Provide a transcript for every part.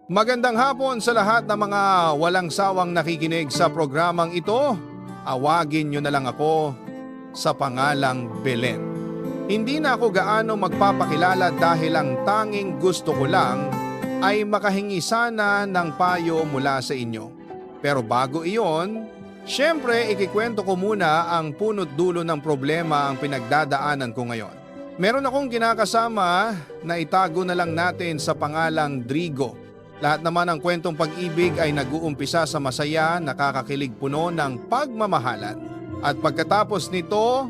Magandang hapon sa lahat ng mga walang sawang nakikinig sa programang ito. Awagin nyo na lang ako sa pangalang Belen. Hindi na ako gaano magpapakilala dahil ang tanging gusto ko lang ay makahingi sana ng payo mula sa inyo. Pero bago iyon, syempre ikikwento ko muna ang punot dulo ng problema ang pinagdadaanan ko ngayon. Meron akong kinakasama na itago na lang natin sa pangalang Drigo. Lahat naman ng kwentong pag-ibig ay nag-uumpisa sa masaya, nakakakilig puno ng pagmamahalan. At pagkatapos nito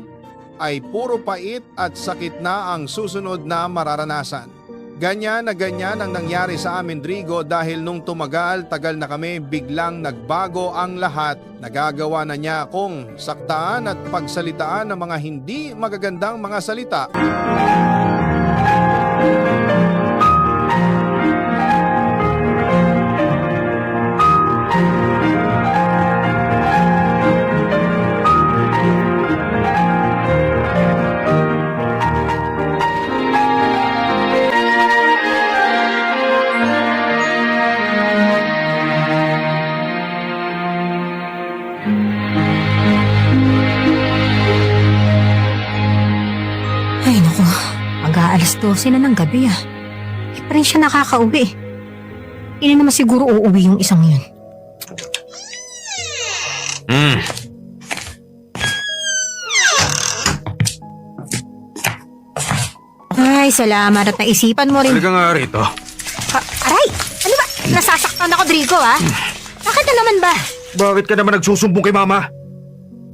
ay puro pait at sakit na ang susunod na mararanasan. Ganyan na ganyan ang nangyari sa amin, Drigo, dahil nung tagal na kami, biglang nagbago ang lahat. Nagagawa na niya akong saktaan at pagsalitaan ng mga hindi magagandang mga salita. Ay naku, mag-aalas 12 na ng gabi ah. Di pa rin siya nakakauwi. Hindi naman siguro uuwi yung isang yun. Ay, salamat at naisipan mo rin. Halika nga rito. Aray! Ano ba? Nasasaktan ako, Drigo ah. Bakit na naman ba? Bakit ka naman nagsusumbong kay mama?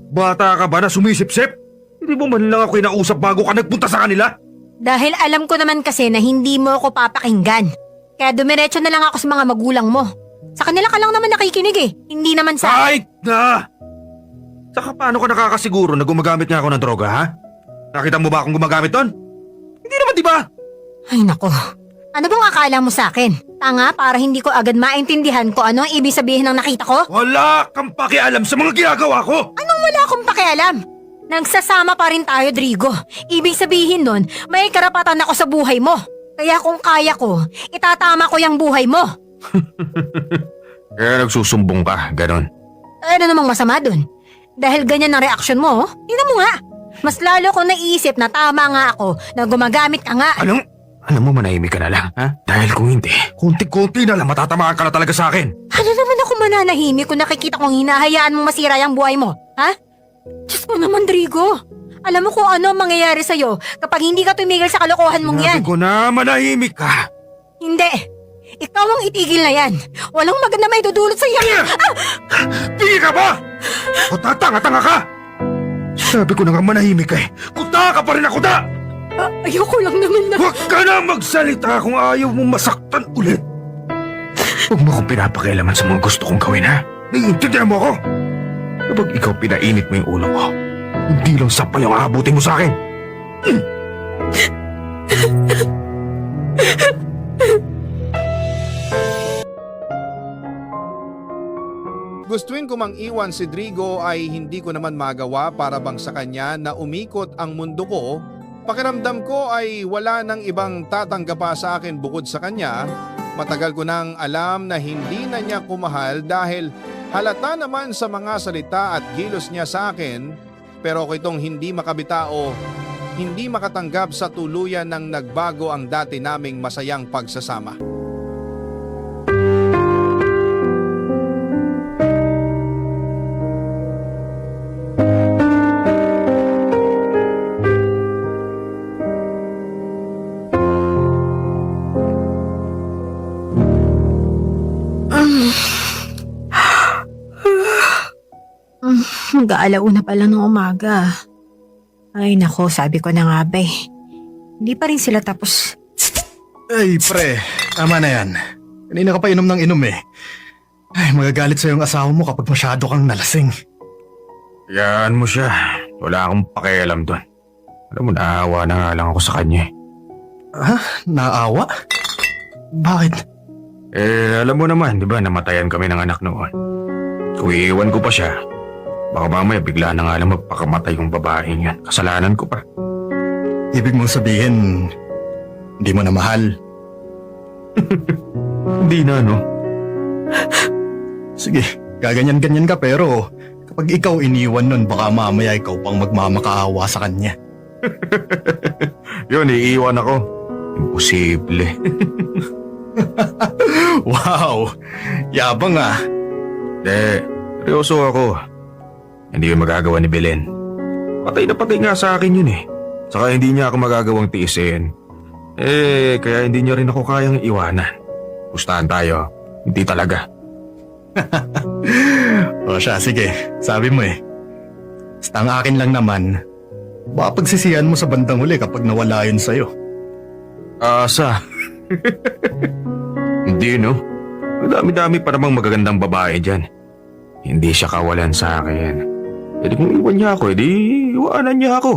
Bata ka ba na sumisip-sip? Hindi mo man lang ako inausap bago ka nagpunta sa kanila? Dahil alam ko naman kasi na hindi mo ako papakinggan. Kaya dumiretso na lang ako sa mga magulang mo. Sa kanila ka lang naman nakikinig eh. Hindi naman sa... Kahit na! Saka paano ka nakakasiguro na gumagamit nga ako ng droga, ha? Nakita mo ba akong gumagamit doon? Hindi naman, di ba? Ay nako. Ano bang akala mo sa akin? Tanga para hindi ko agad maintindihan kung ano ang ibig sabihin ng nakita ko? Wala kang pakialam sa mga ginagawa ko! Anong wala akong pakialam? Nagsasama pa rin tayo, Drigo. Ibig sabihin nun, may karapatan ako sa buhay mo. Kaya kung kaya ko, itatama ko yung buhay mo. Kaya nagsusumbong ka, ganon. Ano namang masama dun? Dahil ganyan ang reaksyon mo, tingnan mo nga. Mas lalo ko naisip na tama nga ako na gumagamit ka nga. Alam mo, manahimik ka na lang, ha? Dahil kung hindi, konti-konti na lang matatamaan ka na talaga sa akin. Ano naman ako mananahimik kung nakikita kong hinahayaan mong masira yung buhay mo, ha? Diyos ko naman, Drigo. Alam mo kung ano ang mangyayari sa'yo kapag hindi ka tumigil sa kalokohan mong yan. Sabi ko na manahimik ka. Hindi. Ikaw ang itigil na yan. Walang maganda may dudulot sa'yo. Tingin ka ba? O tatanga-tanga ka? Sabi ko na nga manahimik ka eh. Kuta ka pa rin ako da! Ayoko lang naman na... Huwag ka na magsalita kung ayaw mong masaktan ulit. Huwag mo akong pinapakialaman sa mga gusto kong gawin, ha? Naiintindihan mo ako? Kapag ikaw pinainit mo yung ulo ko, hindi lang sampay ang aabutin mo sa akin. Gustuin ko mang iwan si Drigo ay hindi ko naman magawa para bang sa kanya na umikot ang mundo ko. Pakiramdam ko ay wala nang ibang tatanggap pa sa akin bukod sa kanya. Matagal ko nang alam na hindi na niya kumahal dahil halata naman sa mga salita at gilos niya sa akin. Pero ako itong hindi makabitao, hindi makatanggap sa tuluyan ng nagbago ang dati naming masayang pagsasama. Mag-aalauna pa lang ng umaga. Ay nako, sabi ko na nga ba eh. Hindi pa rin sila tapos. Ay, pre. Tama na yan. Kanina ka pa inom ng inom eh. Ay, magagalit sa'yo ang asawa mo kapag masyado kang nalasing. Hayaan mo siya. Wala akong pakialam doon. Alam mo, naawa na nga lang ako sa kanya. Ha? Naawa? Bakit? Alam mo naman, di ba, namatayan kami ng anak noon. Kung iiwan ko pa siya, baka mamaya bigla na nga lang magpakamatay yung babaeng yan. Kasalanan ko pa. Ibig mong sabihin, hindi mo na mahal? Hindi na, no? Sige, gaganyan-ganyan ka pero kapag ikaw iniwan nun, baka mamaya ikaw pang magmamakaawa sa kanya. Yun, iiwan ako. Imposible. Wow! Yabang ah! Seryoso ako. Hindi yun magagawa ni Belen. Patay na patay nga sa akin yun eh. Saka hindi niya ako magagawang tiisin. Kaya hindi niya rin ako kayang iwanan. Pustahan tayo. Hindi talaga. O siya, sige. Sabi mo eh. Basta ang akin lang naman, baka pagsisihan mo sa bandang huli kapag nawala yun sa'yo. Asa? Hindi, no? Madami-dami pa namang magagandang babae dyan. Hindi siya kawalan sa akin. Kung iwan niya ako, iwanan niya ako.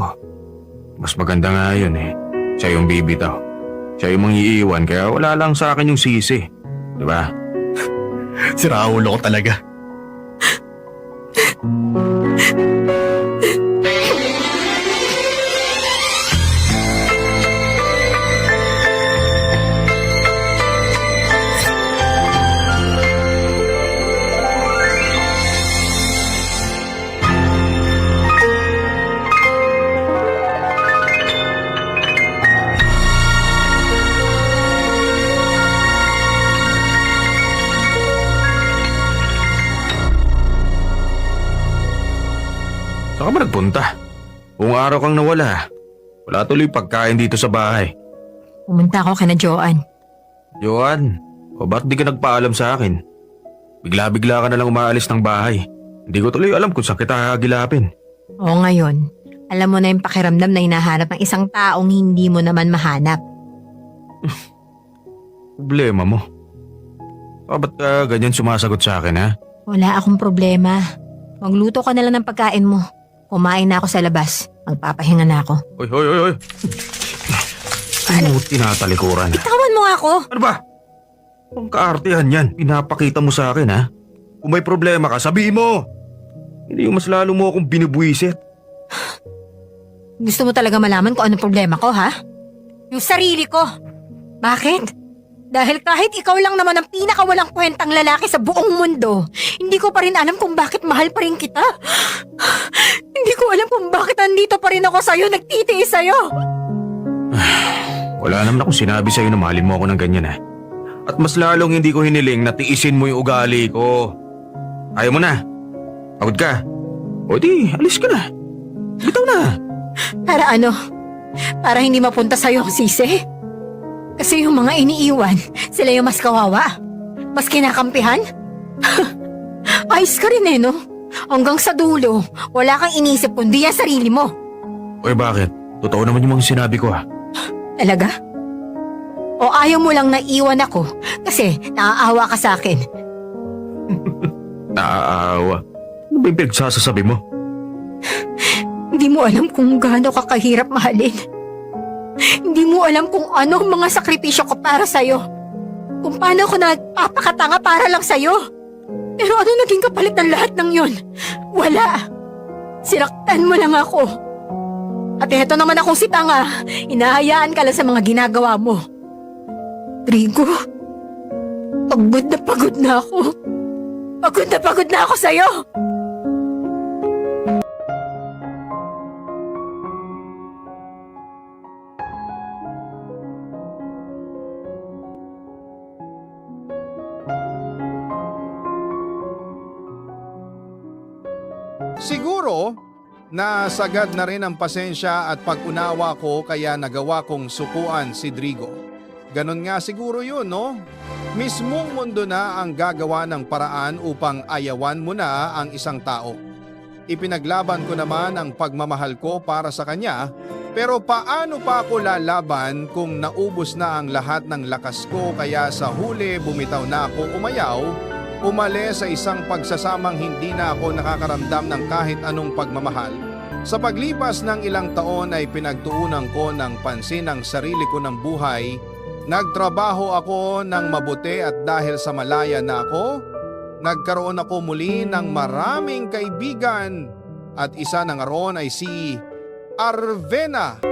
Mas maganda nga yun eh. Siya yung bibitaw. Siya yung mangiiwan kaya wala lang sa akin yung sisi. Diba? Si Raulo ko talaga. Saan ka ba nagpunta? Buong araw kang nawala. Wala tuloy pagkain dito sa bahay. Pumunta ako kay na Joanne. Joan, ba't di ka nagpaalam sa akin? Bigla-bigla ka na lang umaalis ng bahay. Hindi ko tuloy alam kung saan kita hagilapin. Oo ngayon, alam mo na yung pakiramdam na hinahanap ng isang taong hindi mo naman mahanap. Problema mo. Ba't ka ganyan sumasagot sa akin ha? Wala akong problema. Magluto ka na lang ng pagkain mo. Kumain na ako sa labas. Magpapahinga na ako. Hoy. Ano tinatalikuran? Bitawan mo nga ako! Ano ba? Ang kaartehan yan. Pinapakita mo sa akin ha? Kung may problema ka, sabihin mo! Hindi yung mas lalo mo akong binubuisit. Gusto mo talaga malaman kung anong problema ko, ha? Yung sarili ko. Bakit? Dahil kahit ikaw lang naman ang pinakawalang kwentang lalaki sa buong mundo, hindi ko pa rin alam kung bakit mahal pa rin kita. Hindi ko alam kung bakit andito pa rin ako sa'yo, nagtitiis sa'yo. Wala naman akong sinabi sa'yo na mahalin mo ako ng ganyan ha. At mas lalong hindi ko hiniling na tiisin mo yung ugali ko. Ayaw mo na. Pagod ka. O di, alis ka na. Bitaw na. Para ano? Para hindi mapunta sa'yo ang sisi? Kasi yung mga iniiwan, sila yung mas kawawa. Mas kinakampihan. Ayos ka rin eh, no? Hanggang sa dulo, wala kang inisip kundi ang sarili mo. Oy, bakit? Totoo naman yung mga sinabi ko ha. Talaga? O ayaw mo lang na iwan ako kasi naaawa ka sa akin? Naaawa. Ano ba yung pinagsasasabi mo? Hindi mo alam kung gaano ka kahirap mahalin. Hindi mo alam kung ano ang mga sakripisyo ko para sa'yo. Kung paano ako nagpapakatanga para lang sa'yo. Pero ano naging kapalit ng lahat ng yun? Wala. Sinaktan mo lang ako. At eto naman akong si tanga. Hinahayaan ka lang sa mga ginagawa mo. Trigo, pagod na ako. Pagod na ako sa'yo. Siguro, nasagad na rin ang pasensya at pag-unawa ko kaya nagawa kong sukuan si Drigo. Ganon nga siguro yun, no? Mismong mundo na ang gagawa ng paraan upang ayawan mo na ang isang tao. Ipinaglaban ko naman ang pagmamahal ko para sa kanya, pero paano pa ako lalaban kung naubos na ang lahat ng lakas ko kaya sa huli bumitaw na ako umayaw, umalis sa isang pagsasamang hindi na ako nakakaramdam ng kahit anong pagmamahal. Sa paglipas ng ilang taon ay pinagtuunan ko ng pansin ang sarili ko ng buhay. Nagtrabaho ako ng mabuti at dahil sa malaya na ako, nagkaroon ako muli ng maraming kaibigan at isa na nga roon ay si Arvena.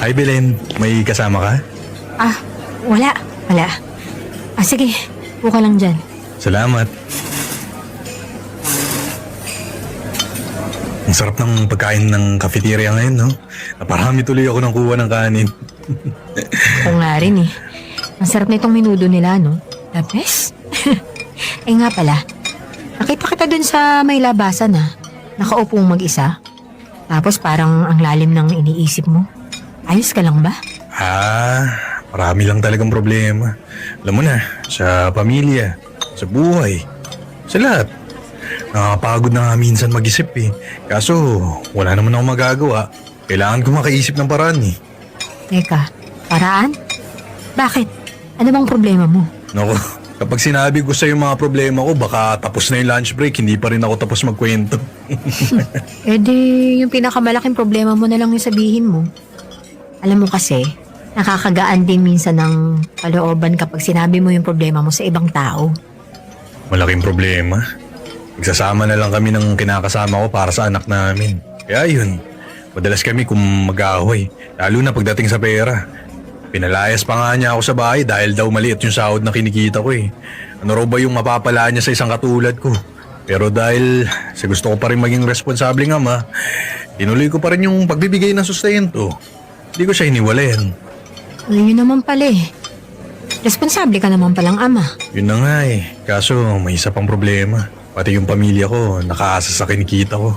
Hi Belen, may kasama ka? Ah, wala. Sige, buka lang dyan. Salamat. Ang sarap ng pagkain ng cafeteria ngayon, no? Naparami tuloy ako ng kuha ng kanin. Ako nga rin eh. Ang sarap na itong minudo nila, no? The best. Eh nga pala, nakita kita dun sa may labasan Nakaupong mag-isa. Tapos parang ang lalim ng iniisip mo. Ayos ka lang ba? Marami lang talagang problema. Alam mo na, sa pamilya, sa buhay, sa lahat. Nakakapagod na nga minsan mag-isip eh. Kaso, wala naman akong magagawa. Kailangan ko makaisip ng paraan eh. Teka, paraan? Bakit? Ano bang problema mo? Naku, kapag sinabi ko sa yung mga problema ko, baka tapos na yung lunch break, hindi pa rin ako tapos magkwento. Eh di, yung pinakamalaking problema mo na lang yung sabihin mo. Alam mo kasi, nakakagaan din minsan ng kalooban kapag sinabi mo yung problema mo sa ibang tao. Malaking problema. Nagsasama na lang kami ng kinakasama ko para sa anak namin. Kaya yun, madalas kami kung mag-aaway, lalo na pagdating sa pera. Pinalayas pa nga niya ako sa bahay dahil daw maliit yung sahod na kinikita ko eh. Ano raw ba yung mapapala niya sa isang katulad ko? Pero dahil sa gusto ko pa rin maging responsableng ama, tinuloy ko pa rin yung pagbibigay ng sustento. Hindi ko siya iniwalayan. Yun naman pala eh. Responsable ka naman palang ama. Yun na nga eh. Kaso may isa pang problema. Pati yung pamilya ko nakaasa sa kinikita ko.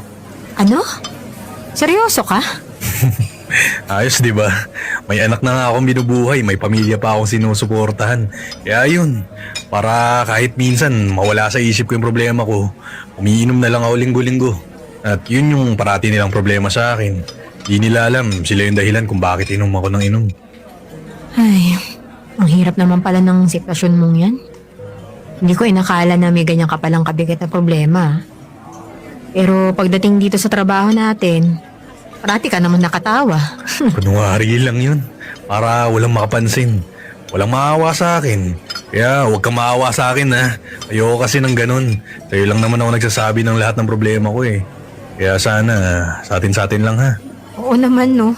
Ano? Seryoso ka? Ayos, di ba? May anak na nga akong binubuhay, may pamilya pa akong sinusuportahan. Kaya yun, para kahit minsan mawala sa isip ko yung problema ko, umiinom na lang ako linggo-linggo. At yun yung parati nilang problema sa akin. Di nila alam, sila yung dahilan kung bakit inom ako ng inom. Ay, ang hirap naman pala ng sitwasyon mong yan. Hindi ko inakala na may ganyan ka palang kabigat na problema. Pero pagdating dito sa trabaho natin, parati ka naman nakatawa. Kunwari lang yun, para walang makapansin. Walang maawa sa akin. Kaya huwag kang maawa sa akin ha. Ayoko kasi ng ganun. Sa'yo lang naman ako nagsasabi ng lahat ng problema ko eh. Kaya sana, sa atin lang ha. Oo naman no.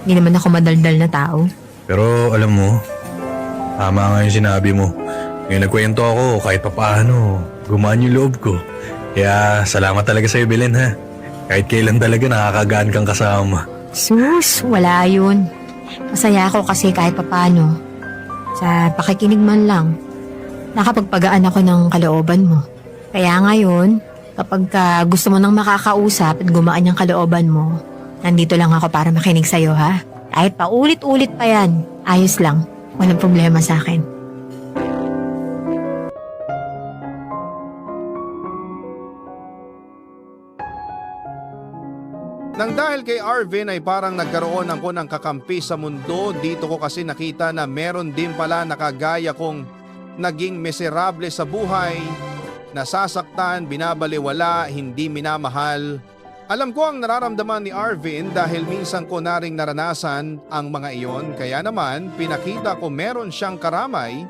Hindi naman ako madaldal na tao. Pero alam mo, tama nga yung sinabi mo. Ngayon nagkwento ako kahit papaano, gumaan yung loob ko. Kaya salamat talaga sa'yo Belen ha. Kahit kailan talaga nakakagaan kang kasama. Sus, wala yun. Masaya ako kasi kahit papano. Sa pakikinig man lang, nakapagpagaan ako ng kalooban mo. Kaya ngayon, kapag gusto mo nang makakausap at gumaan yung kalooban mo, nandito lang ako para makinig sa'yo ha. Kahit paulit-ulit pa yan, ayos lang. Walang problema sa akin. Nang dahil kay Arvin ay parang nagkaroon ako ng kakampi sa mundo, dito ko kasi nakita na meron din pala nakagaya kong naging miserable sa buhay, nasasaktan, binabaliwala, hindi minamahal. Alam ko ang nararamdaman ni Arvin dahil minsan ko na ring naranasan ang mga iyon, kaya naman pinakita ko meron siyang karamay.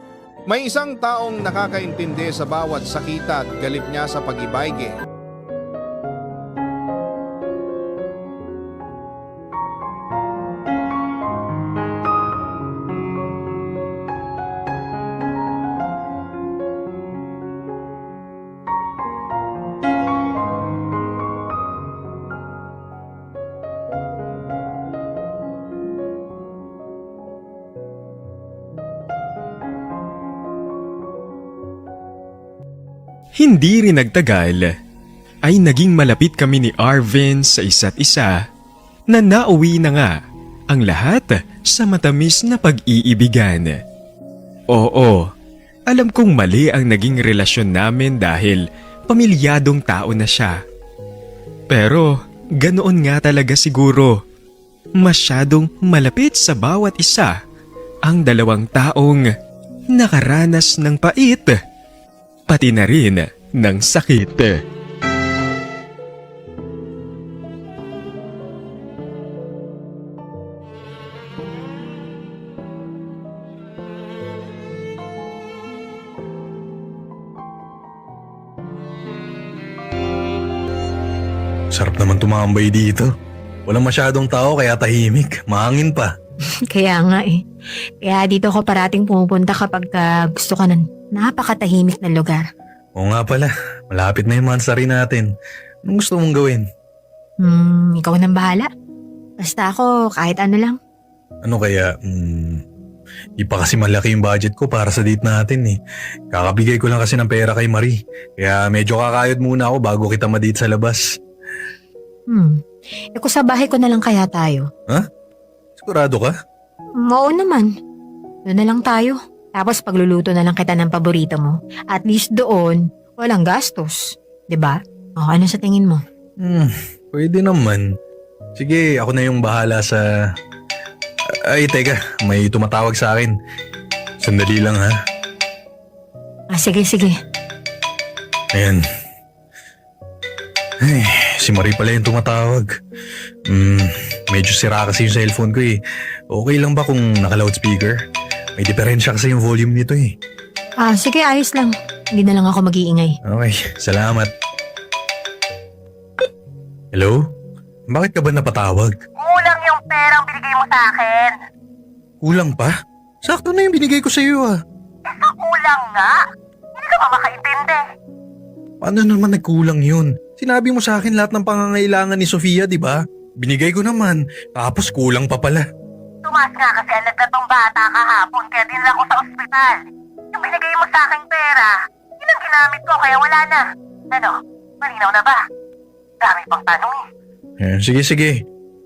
May isang taong nakakaintindi sa bawat sakit at galit niya sa pag-ibayge. Hindi rin nagtagal, ay naging malapit kami ni Arvin sa isa't isa na nauwi na nga ang lahat sa matamis na pag-iibigan. Oo, alam kong mali ang naging relasyon namin dahil pamilyadong tao na siya. Pero ganoon nga talaga siguro. Masyadong malapit sa bawat isa ang dalawang taong nakaranas ng pait, pati na rin ng sakit. Sarap naman tumambay dito. Walang masyadong tao kaya tahimik, mahangin pa. Kaya nga eh. Kaya dito ako parating pumupunta kapag gusto ka ng napakatahimik na lugar. Oo nga pala, malapit na yung monthsary natin. Anong gusto mong gawin? Ikaw nang bahala. Basta ako kahit ano lang. Ano kaya, di pa kasi malaki yung budget ko para sa date natin eh. Kakabigay ko lang kasi ng pera kay Marie. Kaya medyo kakayod muna ako bago kita ma-date sa labas. Kung sa bahay ko na lang kaya tayo. Sigurado ka? Oo naman. Doon na lang tayo. Tapos pagluluto na lang kita ng paborito mo. At least doon, walang gastos. 'Di ba? O ano sa tingin mo? Pwede naman. Sige, ako na yung bahala sa... Ay, teka, may tumatawag sa akin. Sandali lang ha. Sige. Ayan. Ay, si Marie pala yung tumatawag. Medyo sira kasi yung cellphone ko eh. Okay lang ba kung naka-loudspeaker? May diferensya kasi yung volume nito eh. Sige, ayos lang. Hindi na lang ako mag-iingay. Okay, salamat. Hello? Bakit ka ba napatawag? Kulang yung perang binigay mo sa akin. Kulang pa? Sakto na yung binigay ko sa iyo ah. Kulang nga. Hindi ka ba makaintindi? Paano naman nagkulang yun? Sinabi mo sa akin lahat ng pangangailangan ni Sofia, di ba? Binigay ko naman, tapos kulang pa pala. Tumaas nga kasi ang nagtatong bata kahapon kaya dinala ko sa ospital. Yung binigay mo sa aking pera, yun ang ginamit ko kaya wala na. Ano, malinaw na ba? Dami pang tanong eh. Sige.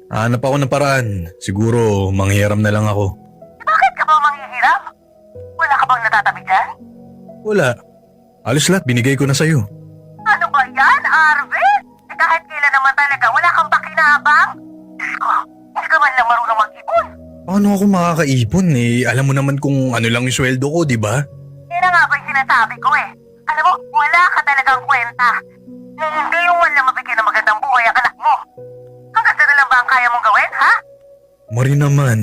Hanap ako ng paraan. Siguro manghiram na lang ako. Bakit ka ba manghihiram? Wala ka bang natatabi dyan? Wala. Alos lahat, binigay ko na sa'yo. Ano ba yan, Arvin? Kahit kailan naman talaga, wala kang pakinabang? Diyos ko, hindi ka man lang marunong mag-ipon. Paano ako makakaipon eh? Alam mo naman kung ano lang yung sweldo ko, di ba? Yan na nga ba yung sinasabi ko eh. Alam mo, wala ka talagang kwenta. Na hindi yung wala mabigyan ng magandang buhay ang anak mo. Hanggang na lang ba ang kaya mong gawin, ha? Marie naman,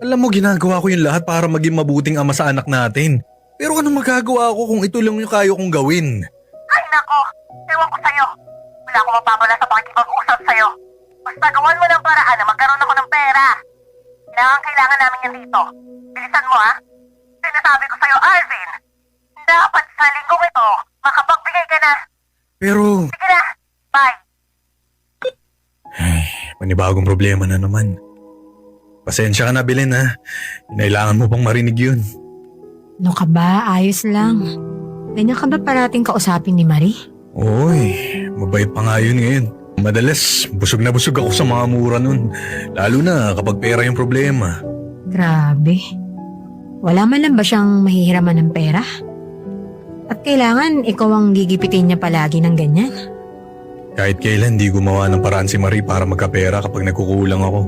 alam mo ginagawa ko yung lahat para maging mabuting ama sa anak natin. Pero anong magagawa ko kung ito lang yung kaya kong gawin? Ay nako, ewan ko sa'yo. Wala akong mapapala sa pakikipag-usap sa'yo. Basta gawan mo ng paraan na magkaroon ako ng pera. Kailangan namin yan dito. Bilisan mo ha. Sinasabi ko sa'yo, Arvin. Dapat sa linggong ito, makapagbigay ka na. Pero... Sige na, bye. Ay, panibagong problema na naman. Pasensya ka na, Belen ha. Kailangan mo pang marinig yun. Ano ka ba? Ayos lang. Ganyan ka ba parating kausapin ni Marie? Oy, mabait pa nga yun ngayon. Madalas, busog na busog ako sa mga mura nun. Lalo na kapag pera yung problema. Grabe. Wala man lang ba siyang mahihiraman ng pera? At kailangan ikaw ang gigipitin niya palagi ng ganyan? Kahit kailan di gumawa ng paraan si Marie para magkapera kapag nagkukulang ako.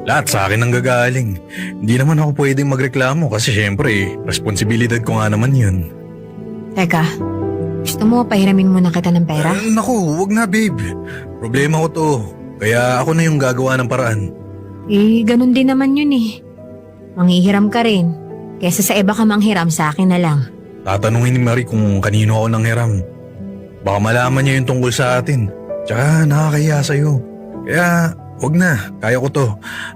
Lahat sa akin ang gagaling. Hindi naman ako pwedeng magreklamo kasi syempre, responsibilidad ko nga naman yun. Teka, gusto mo pahiramin muna kita ng pera? Naku, wag na babe. Problema ko to. Kaya ako na yung gagawa ng paraan. Ganun din naman yun eh. Manghihiram ka rin. Kesa sa iba ka manghiram, sa akin na lang. Tatanungin ni Marie kung kanino ako nanghiram. Baka malaman niya yung tungkol sa atin. Tsaka nakakahiya sa'yo. Kaya wag na, kaya ko to.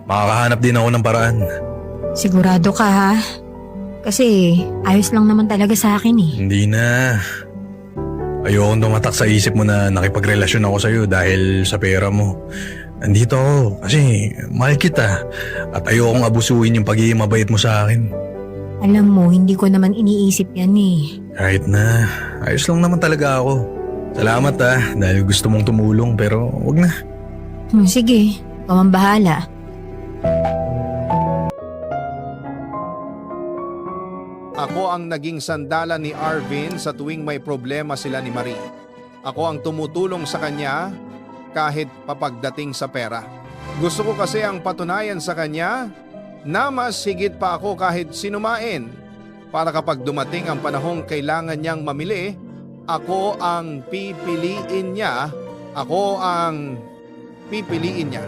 Makakahanap din ako ng paraan. Sigurado ka ha? Kasi ayos lang naman talaga sa akin eh. Hindi na. Ayokong tumatak sa isip mo na nakipagrelasyon ako sa'yo dahil sa pera mo. Nandito ako kasi mahal kita at ayokong abusuin yung pagiging mabait mo sa akin. Alam mo, hindi ko naman iniisip yan eh. Kahit na, ayos lang naman talaga ako. Salamat dahil gusto mong tumulong pero wag na. Sige, ikaw ang bahala. Ako ang naging sandalan ni Arvin sa tuwing may problema sila ni Marie. Ako ang tumutulong sa kanya kahit papagdating sa pera. Gusto ko kasi ang patunayan sa kanya na mas higit pa ako kahit sinumain. Para kapag dumating ang panahong kailangan niyang mamili, ako ang pipiliin niya. Ako ang pipiliin niya.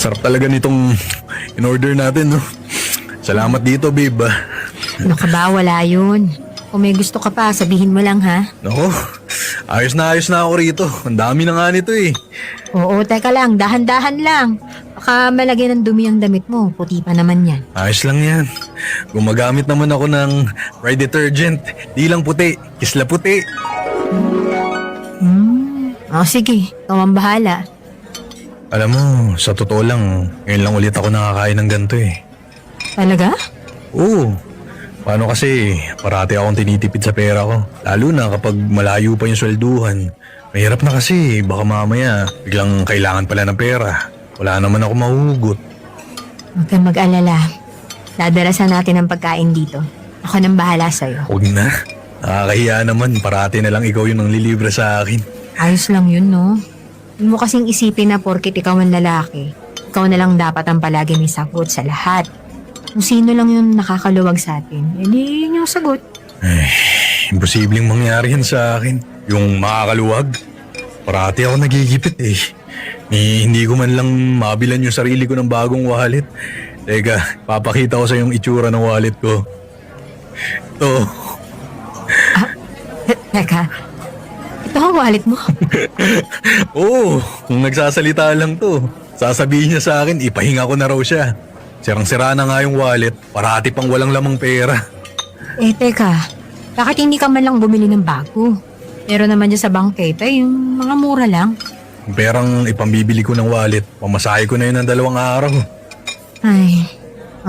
sarap talaga nitong in-order natin, no? Salamat dito, babe, ah. Ano ka ba? Wala yun. Kung may gusto ka pa, sabihin mo lang ha. Nako, ayos na ako rito. Ang dami na nga nito eh. Oo, teka lang. Dahan-dahan lang. Baka malagyan ng dumi ang damit mo. Puti pa naman yan. Ayos lang yan. Gumagamit naman ako ng Pride detergent. Di lang puti, kisla puti. Sige. Ikaw ang bahala. Alam mo, sa totoo lang, ngayon lang ulit ako nakakain ng ganito eh. Talaga? Oo. Paano kasi, parati akong tinitipid sa pera ko. Lalo na kapag malayo pa yung swelduhan. Mahirap na kasi, baka mamaya biglang kailangan pala ng pera. Wala naman ako mahuhugot. Huwag kang mag-alala. Dadarasan natin ang pagkain dito. Ako nang bahala sa'yo. Huwag na. Nakakahiya naman, parati na lang ikaw yung nanglilibre sa akin. Ayos lang yun, no? Huwag mo kasing isipin na porkit ikaw ang lalaki, ikaw na lang dapat ang palagi may sagot sa lahat. Kung sino lang yung nakakaluwag sa atin, edi yun yung sagot. Imposibleng mangyari yan sa akin. Yung makakaluwag. Parati ako nagigipit eh. Hindi ko man lang mabilan yung sarili ko ng bagong wallet. Teka, papakita ko sa yung itsura ng wallet ko. Ito. Teka, ito ang wallet mo. Oo, kung nagsasalita lang to. Sasabihin niya sa akin, ipahinga ko na raw siya. Sirang-sira na nga yung wallet, parati pang walang lamang pera. Teka, bakit hindi ka man lang bumili ng bago? Meron naman dyan sa bangketa, yung mga mura lang. Yung perang ipambibili ko ng wallet, pamasahe ko na yun ng 2 araw. Ay,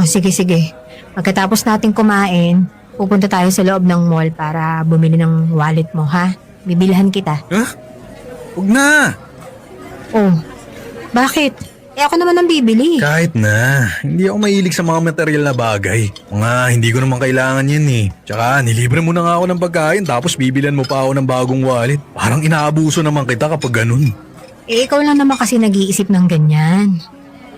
sige. Pagkatapos natin kumain, pupunta tayo sa loob ng mall para bumili ng wallet mo, ha? Bibilhan kita. Huh? Huwag na! Oh, bakit? Ako naman ang bibili. Kahit na, hindi ako mahilig sa mga material na bagay. Mga hindi ko naman kailangan yan eh. Tsaka nilibre mo na nga ako ng pagkain tapos bibilan mo pa ako ng bagong wallet. Parang inaabuso naman kita kapag ganun. Ikaw lang naman kasi nag-iisip ng ganyan.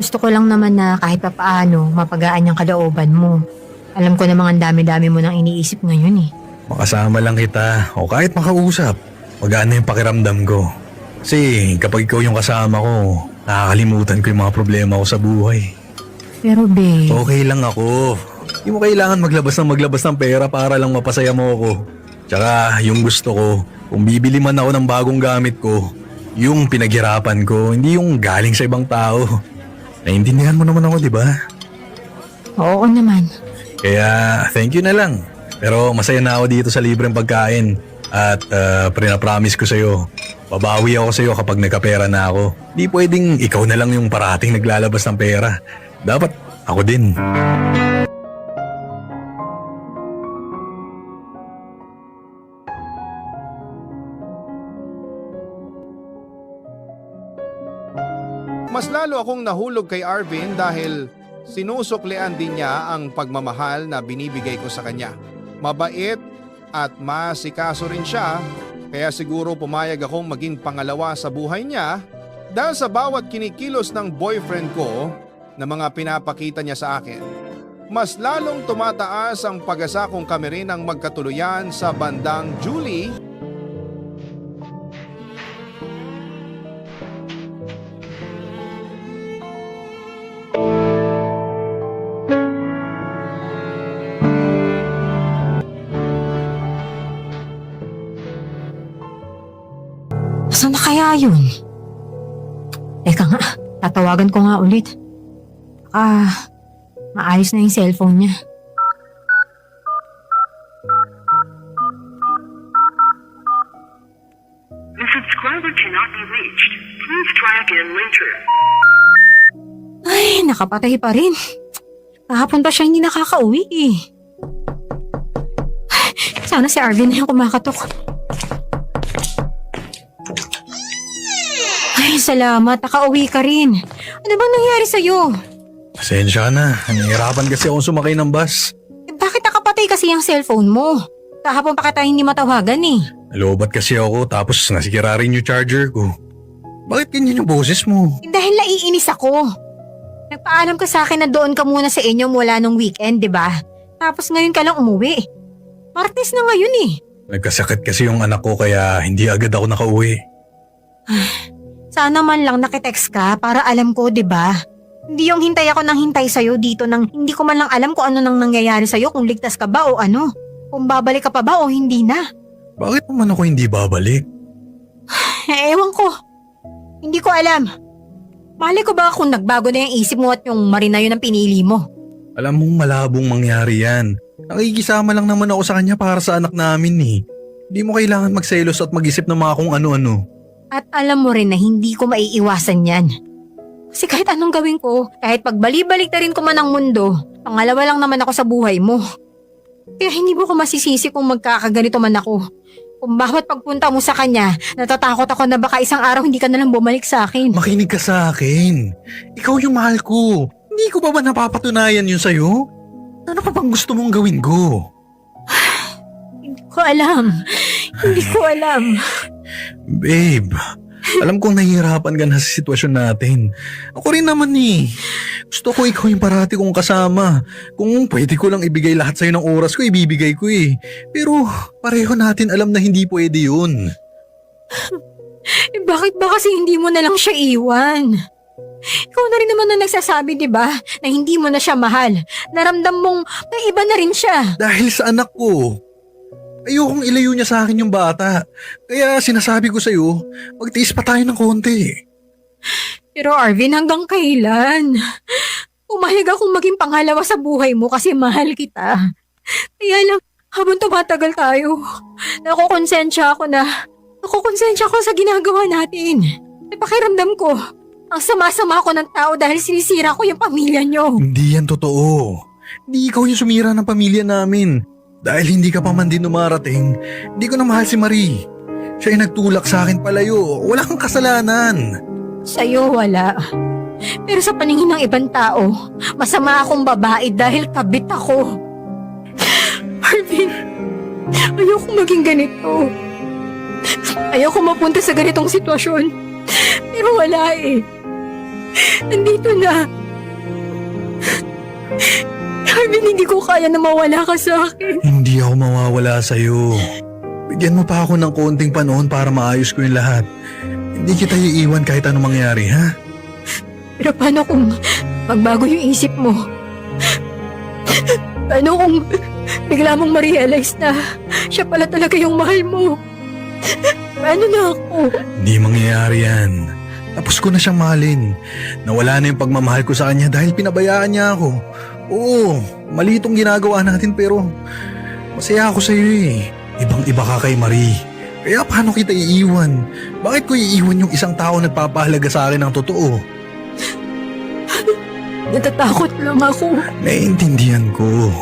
Gusto ko lang naman na kahit papaano mapagaan yung kalooban mo. Alam ko namang ang dami-dami mo nang iniisip ngayon eh. Makasama lang kita o kahit makausap. Magaan na yung pakiramdam ko. Kasi kapag ikaw yung kasama ko, nakakalimutan ko yung mga problema ko sa buhay. Pero babe, Okay lang ako. Hindi mo kailangan maglabas ng pera para lang mapasaya mo ako. Tsaka yung gusto ko, kung bibili man ako ng bagong gamit ko, yung pinaghirapan ko, hindi yung galing sa ibang tao. Naiintindihan mo naman ako, di ba? oo naman. Kaya thank you na lang. Pero masaya na ako dito sa libreng pagkain. At pinapromise ko sa'yo, babawi ako sa'yo kapag nagkapera na ako. Di pwedeng ikaw na lang yung parating naglalabas ng pera. Dapat ako din. Mas lalo akong nahulog kay Arvin dahil sinusuklian din niya ang pagmamahal na binibigay ko sa kanya. Mabait at masikaso rin siya, kaya siguro pumayag akong maging pangalawa sa buhay niya dahil sa bawat kinikilos ng boyfriend ko na mga pinapakita niya sa akin. Mas lalong tumataas ang pag-asa kong kami rin ang magkatuluyan sa bandang Julie. Saan na kaya yun? Teka nga, tatawagan ko nga ulit. Maayos na yung cellphone niya. The subscriber cannot be reached. Please try again later. Ay, nakapatay pa rin. Kahapon pa siya hindi nakakauwi eh. Sana si Arvin na yung kumakatok. Ay, salamat. Nakauwi ka rin. Ano bang nangyari sa'yo? Pasensya ka na. Nahihirapan kasi akong sumakay ng bus. Bakit nakapatay kasi yung cellphone mo? Kahapon pa kita hindi matawagan eh. Nalobat kasi ako tapos nasikira rin yung charger ko. Bakit ganyan yung boses mo? Dahil naiinis ako. Nagpaalam ka sa akin na doon ka muna sa inyo mula nung weekend, di ba? Tapos ngayon ka lang umuwi. Martes na ngayon eh. Nagkasakit kasi yung anak ko kaya hindi agad ako nakauwi. Sana man lang nakitext ka para alam ko, di ba? Hindi yung hintay ako ng hintay sa'yo dito nang hindi ko man lang alam kung ano nang nangyayari sa'yo, kung ligtas ka ba o ano. Kung babalik ka pa ba o hindi na. Bakit naman ako hindi babalik? Ewan ko. Hindi ko alam. Malay ko ba kung nagbago na yung isip mo at yung Marina yun ang pinili mo? Alam mong malabong mangyari yan. Nakikisama lang naman ako sa kanya para sa anak namin eh. Hindi mo kailangan magselos at mag-isip ng mga kung ano-ano. At alam mo rin na hindi ko maiiwasan yan. Kasi kahit anong gawin ko, kahit pagbali-balik na rin ko man ang mundo, pangalawa lang naman ako sa buhay mo. Kaya hindi mo ko masisisi kung magkakaganito man ako. Kung bawat pagpunta mo sa kanya, natatakot ako na baka isang araw hindi ka nalang bumalik sa akin. Makinig ka sa akin. Ikaw yung mahal ko. Hindi ko ba napapatunayan yun sa'yo? Ano pa bang gusto mong gawin ko? Hindi ko alam. Hindi ko alam. Babe, alam kong nahihirapan ka na sa sitwasyon natin. Ako rin naman eh. Gusto ko ikaw yung parati kong kasama. Kung pwede ko lang ibigay lahat sa'yo ng oras ko, ibibigay ko eh. Pero pareho natin alam na hindi pwede yun. Bakit ba kasi hindi mo na lang siya iwan? Ikaw na rin naman na nagsasabi, di ba, na hindi mo na siya mahal. Naramdam mong may iba na rin siya. Dahil sa anak ko. Ayokong ilayo niya sa akin yung bata. Kaya sinasabi ko sa'yo, magtiis pa tayo ng konti. Pero Arvin, hanggang kailan? Pumayag akong maging pangalawa sa buhay mo kasi mahal kita. Kaya lang, habang tumatagal tayo, nakukonsensya ako sa ginagawa natin. May pakiramdam ko, ang sama-sama ako ng tao dahil sinisira ko yung pamilya niyo. Hindi yan totoo. Hindi ikaw yung sumira ng pamilya namin. Dahil hindi ka pa man din dumarating, hindi ko na mahal si Marie. Siya ay nagtulak sa akin palayo. Wala kang kasalanan. Sa'yo wala. Pero sa paningin ng ibang tao, masama akong babae dahil kabit ako. Arvin, ayoko maging ganito. Ayoko mapunta sa ganitong sitwasyon. Pero wala eh. Nandito na. Arvin, hindi ko kaya na mawala ka sa akin. Hindi ako mawawala sa'yo. Bigyan mo pa ako ng konting panahon para maayos ko yung lahat. Hindi kita iiwan kahit anong mangyari, ha? Pero paano kung magbago yung isip mo? Paano kung bigla mong ma-realize na siya pala talaga yung mahal mo? Paano na ako? Hindi mangyayari yan. Tapos ko na siyang mahalin. Nawala na yung pagmamahal ko sa kanya dahil pinabayaan niya ako. Oo, mali itong ginagawa natin pero masaya ako sa'yo eh. Ibang-iba ka kay Marie. Kaya paano kita iiwan? Bakit ko iiwan yung isang tao nagpapahalaga sa akin ng totoo? Natatakot lang ako. Naiintindihan ko.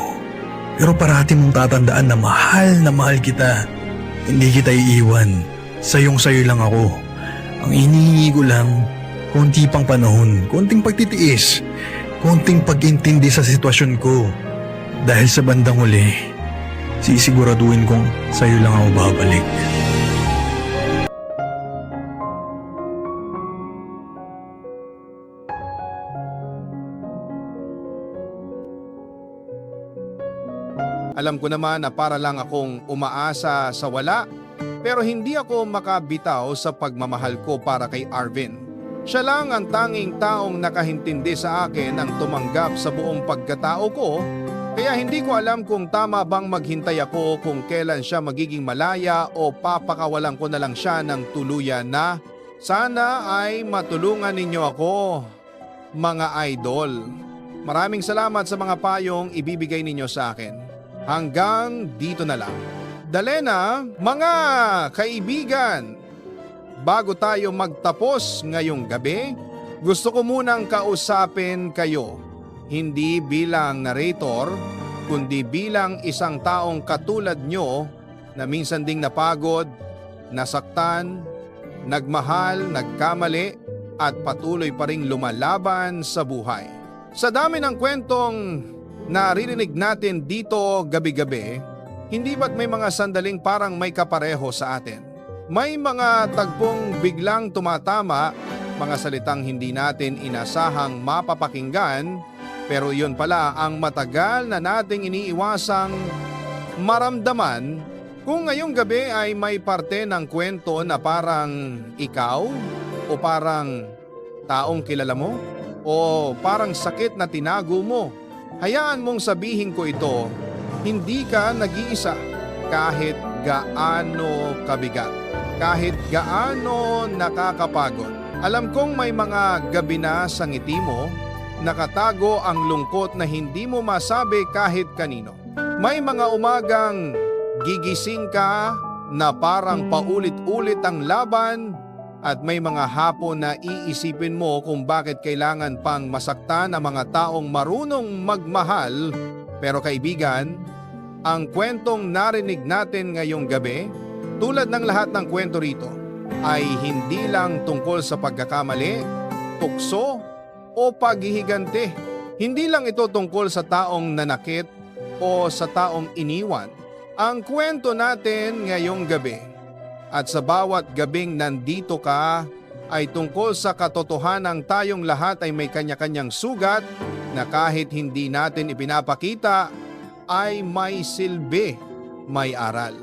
Pero parati mong tatandaan na mahal kita. Hindi kita iiwan. Sayong-sayo lang ako. Ang hinihingi ko lang, konti pang panahon, konting pagtitiis, konting pag-intindi sa sitwasyon ko. Dahil sa bandang huli, sisiguraduhin kong sa'yo lang ako babalik. Alam ko naman na para lang akong umaasa sa wala, pero hindi ako makabitaw sa pagmamahal ko para kay Arvin. Siya lang ang tanging taong nakahintindi sa akin ang tumanggap sa buong pagkatao ko, kaya hindi ko alam kung tama bang maghintay ako kung kailan siya magiging malaya o papakawalan ko na lang siya ng tuluyan na sana ay matulungan ninyo ako, mga idol. Maraming salamat sa mga payong ibibigay ninyo sa akin. Hanggang dito na lang. Dalena, mga kaibigan, bago tayo magtapos ngayong gabi, gusto ko munang kausapin kayo. Hindi bilang narrator, kundi bilang isang taong katulad nyo na minsan ding napagod, nasaktan, nagmahal, nagkamali at patuloy pa ring lumalaban sa buhay. Sa dami ng kwentong naririnig natin dito gabi-gabi, hindi ba't may mga sandaling parang may kapareho sa atin? May mga tagpong biglang tumatama, mga salitang hindi natin inasahang mapapakinggan, pero yun pala ang matagal na nating iniiwasang maramdaman. Kung ngayong gabi ay may parte ng kwento na parang ikaw o parang taong kilala mo, o parang sakit na tinago mo. Hayaan mong sabihin ko ito, hindi ka nag-iisa kahit gaano kabigat, kahit gaano nakakapagod. Alam kong may mga gabi na sa ngiti mo, nakatago ang lungkot na hindi mo masabi kahit kanino. May mga umagang gigising ka na parang paulit-ulit ang laban at may mga hapon na iisipin mo kung bakit kailangan pang masaktan ang mga taong marunong magmahal. Pero kaibigan, ang kwentong narinig natin ngayong gabi, tulad ng lahat ng kwento rito, ay hindi lang tungkol sa pagkakamali, tukso, o paghihigante. Hindi lang ito tungkol sa taong nanakit o sa taong iniwan. Ang kwento natin ngayong gabi at sa bawat gabing nandito ka ay tungkol sa katotohanang tayong lahat ay may kanya-kanyang sugat na kahit hindi natin ipinapakita ay may silbi, may aral,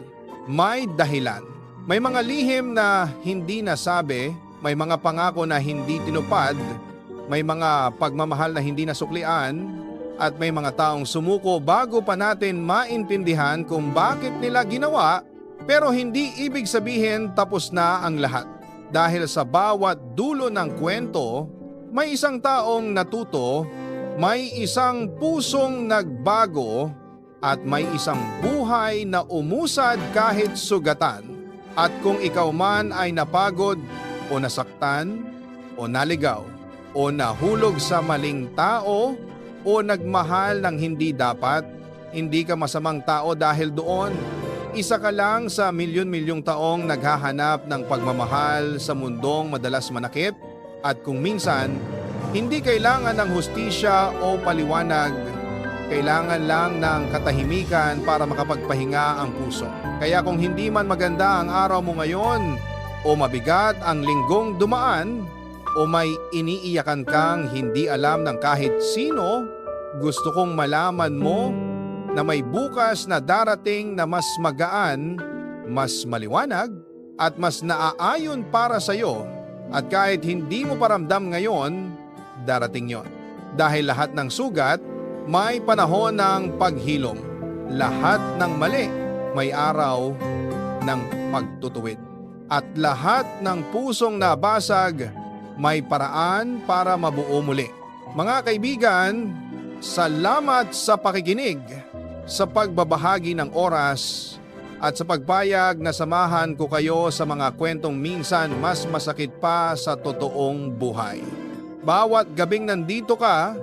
may dahilan. May mga lihim na hindi nasabi, may mga pangako na hindi tinupad, may mga pagmamahal na hindi nasuklian, at may mga taong sumuko bago pa natin maintindihan kung bakit nila ginawa, pero hindi ibig sabihin tapos na ang lahat. Dahil sa bawat dulo ng kwento, may isang taong natuto, may isang pusong nagbago, at may isang buhay na umusad kahit sugatan. At kung ikaw man ay napagod o nasaktan o naligaw o nahulog sa maling tao o nagmahal ng hindi dapat, hindi ka masamang tao dahil doon. Isa ka lang sa milyon-milyong taong naghahanap ng pagmamahal sa mundong madalas manakit at kung minsan, hindi kailangan ng hustisya o paliwanag, kailangan lang ng katahimikan para makapagpahinga ang puso. Kaya kung hindi man maganda ang araw mo ngayon o mabigat ang linggong dumaan o may iniiyakan kang hindi alam ng kahit sino, gusto kong malaman mo na may bukas na darating na mas magaan, mas maliwanag, at mas naaayon para sa iyo. At kahit hindi mo paramdam ngayon, darating yon. Dahil lahat ng sugat, may panahon ng paghilom. Lahat ng mali, may araw ng pagtutuwid. At lahat ng pusong nabasag, may paraan para mabuo muli. Mga kaibigan, salamat sa pakikinig, sa pagbabahagi ng oras at sa pagpayag na samahan ko kayo sa mga kwentong minsan mas masakit pa sa totoong buhay. Bawat gabing nandito ka,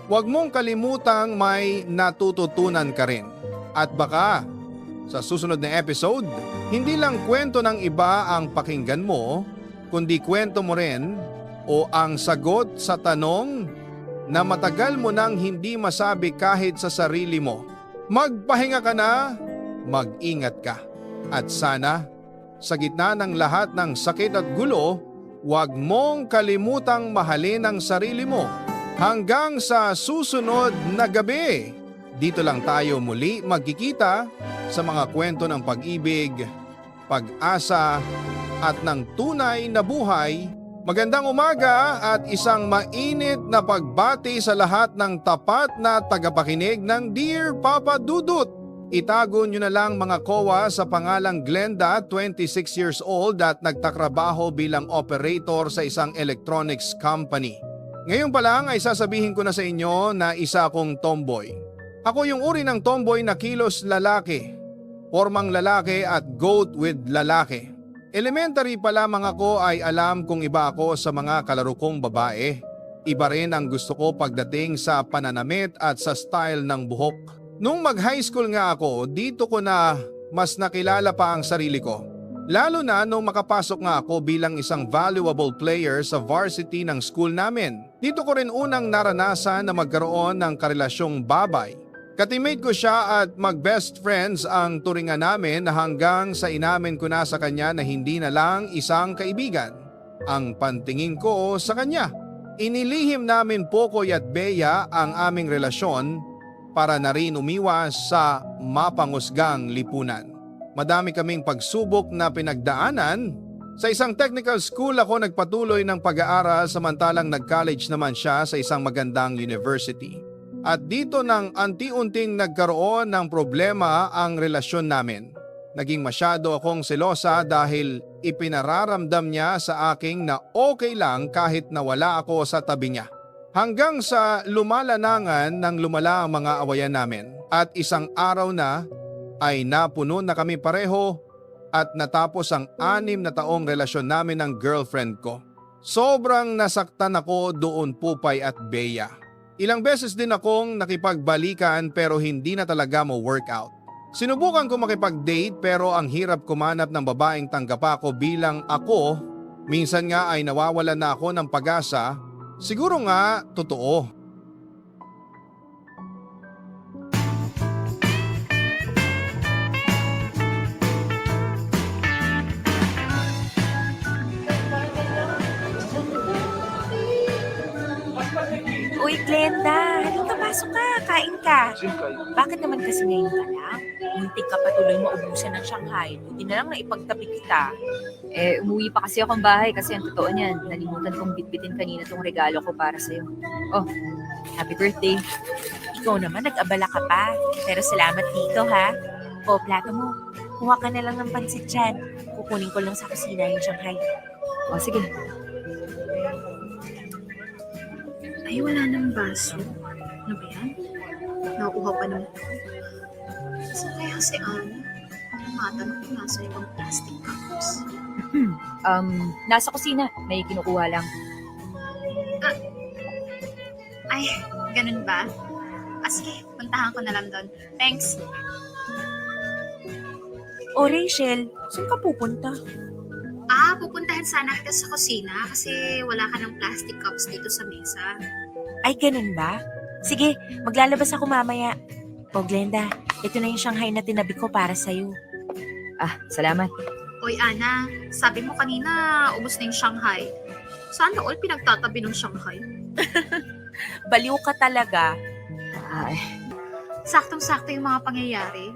huwag mong kalimutang may natututunan ka rin. At baka sa susunod na episode, hindi lang kwento ng iba ang pakinggan mo, kundi kwento mo rin o ang sagot sa tanong na matagal mo nang hindi masabi kahit sa sarili mo. Magpahinga ka na, mag-ingat ka. At sana, sa gitna ng lahat ng sakit at gulo, huwag mong kalimutang mahalin ang sarili mo. Hanggang sa susunod na gabi, dito lang tayo muli magkikita sa mga kwento ng pag-ibig, pag-asa at ng tunay na buhay. Magandang umaga at isang mainit na pagbati sa lahat ng tapat na tagapakinig ng Dear Papa Dudut. Itago nyo na lang mga kowa sa pangalang Glenda, 26 years old at nagtatrabaho bilang operator sa isang electronics company. Ngayon pa lang ay sasabihin ko na sa inyo na isa akong tomboy. Ako yung uri ng tomboy na kilos lalaki, formang lalaki at goat with lalaki. Elementary pa lamang ako ay alam kong iba ako sa mga kalaro kong babae. Iba rin ang gusto ko pagdating sa pananamit at sa style ng buhok. Nung mag-high school nga ako, dito ko na mas nakilala pa ang sarili ko. Lalo na nung makapasok nga ako bilang isang valuable player sa varsity ng school namin. Dito ko rin unang naranasan na magkaroon ng karelasyong babay. Katimate ko siya at mag-best friends ang turingan namin hanggang sa inamin ko na sa kanya na hindi na lang isang kaibigan ang pantingin ko sa kanya. Inilihim namin Pokoy at Bea ang aming relasyon para na rin umiwas sa mapangusgang lipunan. Madami kaming pagsubok na pinagdaanan Sa isang technical school ako nagpatuloy ng pag-aaral samantalang nag-college naman siya sa isang magandang university. At dito nang anti-unting nagkaroon ng problema ang relasyon namin. Naging masyado akong selosa dahil ipinararamdam niya sa akin na okay lang kahit nawala ako sa tabi niya. Hanggang sa lumalanangan ng lumala ang mga awayan namin at isang araw na ay napuno na kami pareho at natapos ang 6 na taong relasyon namin ng girlfriend ko. Sobrang nasaktan ako doon, Pupay at Bea. Ilang beses din akong nakipagbalikan pero hindi na talaga mo workout. Sinubukan ko makipag-date pero ang hirap kumanap ng babaeng tanggap ako bilang ako. Minsan nga ay nawawalan na ako ng pag-asa. Siguro nga, totoo. Uy, Glenda, halika pasok ka, kain ka. Bakit naman kasi ngayon ka lang? Muntik ka patuloy maubusan ng Shanghai. Buti na lang na ipagtabi kita. Umuwi pa kasi akong bahay kasi ang totoo niyan, nalimutan kong bitbitin kanina tong regalo ko para sa'yo. Oh, happy birthday. Ikaw naman, nag-abala ka pa. Pero salamat dito, ha? O, plato mo. Kuha ka na lang ng pansit dyan. Kukunin ko lang sa kusina yung Shanghai. Oh, sige. Ay, wala nang baso. Ano ba yan? Nakuha pa naman ako. Saan kaya si Anna? Matanong ko nasa ibang plastic cups. Nasa kusina. May kinukuha lang. Ay, ganun ba? Sige, puntahan ko na lang doon. Thanks. O, Rachel, saan ka pupunta? Pupuntahan sana kita sa kusina kasi wala ka ng plastic cups dito sa mesa. Ay, ganun ba? Sige, maglalabas ako mamaya. O, Glenda, ito na yung Shanghai na tinabi ko para sa'yo. Salamat. Oy, Ana, sabi mo kanina ubos na yung Shanghai. Sana all pinagtatabi ng Shanghai. Baliw ka talaga. Saktong-sakto yung mga pangyayari.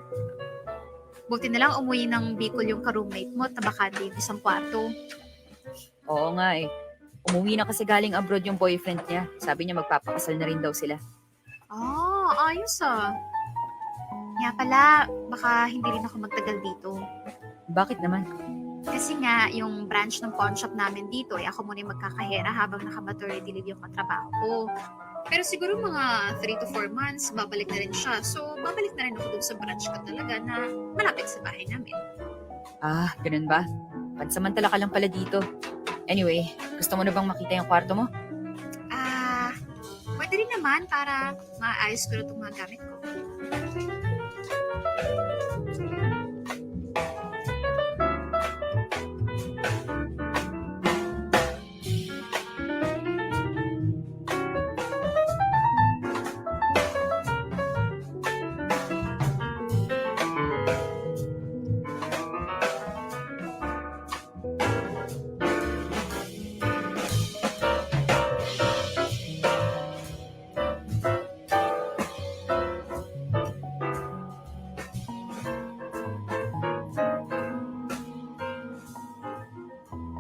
Buti na lang umuwi ng Bicol yung ka-roommate mo at nabakante yung isang kwarto. Oo nga eh. Umuwi na kasi galing abroad yung boyfriend niya. Sabi niya magpapakasal na rin daw sila. Ayos ah. Nga pala, baka hindi rin ako magtagal dito. Bakit naman? Kasi nga, yung branch ng pawn shop namin dito, ako muna yung magkakahera habang naka-maternity leave yung katrabaho ko. Pero siguro mga 3 to 4 months, babalik na rin siya. So, babalik na rin ako dun sa branch ko talaga na malapit sa bahay namin. Ganun ba? Pansamantala ka lang pala dito. Anyway, gusto mo na bang makita yung kwarto mo? Pwede rin naman para maayos ko na itong mga gamit ko.